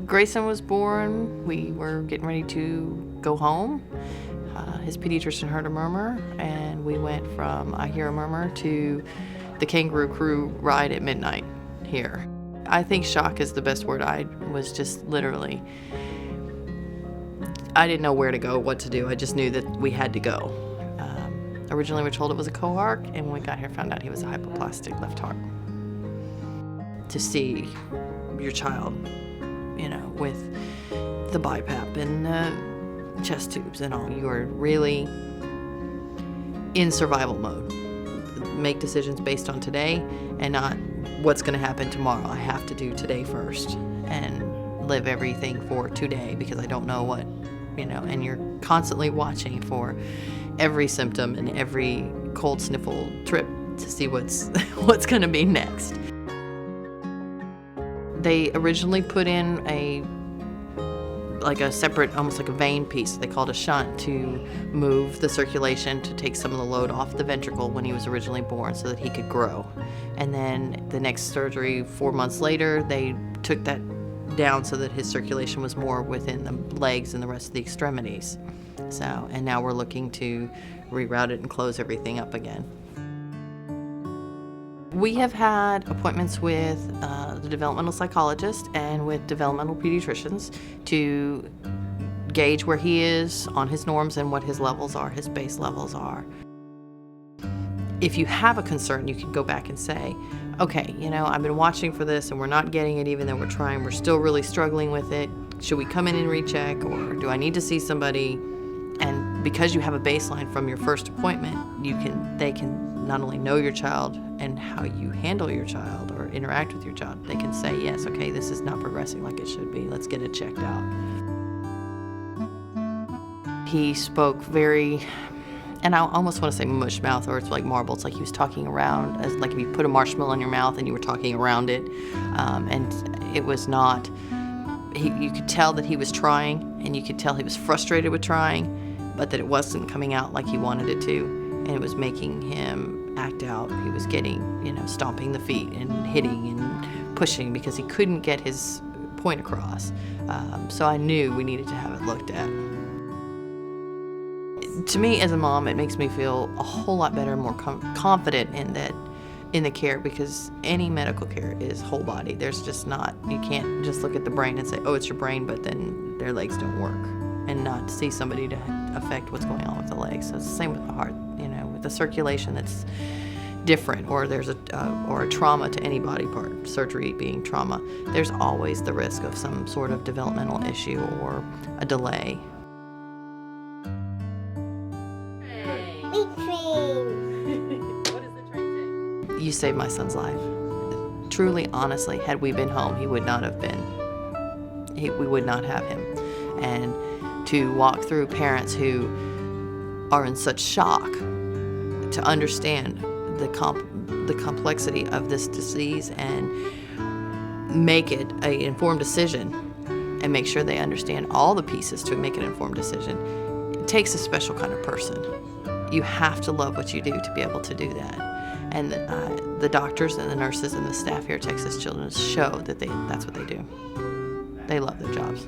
Greyson was born, we were getting ready to go home. His pediatrician heard a murmur, and we went from I hear a murmur to the kangaroo crew ride at midnight here. I think shock is the best word. I was just literally, I didn't know where to go, what to do. I just knew that we had to go. Originally we were told it was a co-arc, and when we got here found out he was a hypoplastic left heart. To see your child, with the BiPAP and chest tubes and all, you are really in survival mode. Make decisions based on today and not what's going to happen tomorrow. I have to do today first and live everything for today because I don't know what, and you're constantly watching for every symptom and every cold sniffle trip to see what's going to be next. They originally put in a separate, almost like a vein piece, they called a shunt, to move the circulation, to take some of the load off the ventricle when he was originally born so that he could grow. And then the next surgery, 4 months later, they took that down so that his circulation was more within the legs and the rest of the extremities. And now we're looking to reroute it and close everything up again. We have had appointments with the developmental psychologist and with developmental pediatricians to gauge where he is on his norms and what his levels are, his base levels are. If you have a concern, you can go back and say, okay, I've been watching for this and we're not getting it even though we're trying, we're still really struggling with it. Should we come in and recheck, or do I need to see somebody? And because you have a baseline from your first appointment, they can not only know your child and how you handle your child or interact with your child, they can say, yes, okay, this is not progressing like it should be. Let's get it checked out. He spoke very, and I almost want to say mush mouth, or it's like marble. It's like he was talking around, as like if you put a marshmallow in your mouth and you were talking around it. And it was not, you could tell that he was trying, and you could tell he was frustrated with trying, but that it wasn't coming out like he wanted it to. And it was making him act out. He was getting, stomping the feet and hitting and pushing because he couldn't get his point across. So I knew we needed to have it looked at. To me, as a mom, it makes me feel a whole lot better, more confident in the care, because any medical care is whole body. There's just not, you can't just look at the brain and say, oh, it's your brain, but then their legs don't work, and not see somebody to affect what's going on with the legs. So it's the same with the heart, with the circulation that's different, or there's a trauma to any body part, surgery being trauma, there's always the risk of some sort of developmental issue or a delay. You saved my son's life. Truly, honestly, had we been home, he would not have been. We would not have him. And to walk through parents who are in such shock, to understand the complexity of this disease and make it an informed decision and make sure they understand all the pieces to make an informed decision, it takes a special kind of person. You have to love what you do to be able to do that. And the doctors and the nurses and the staff here at Texas Children's show that that's what they do. They love their jobs.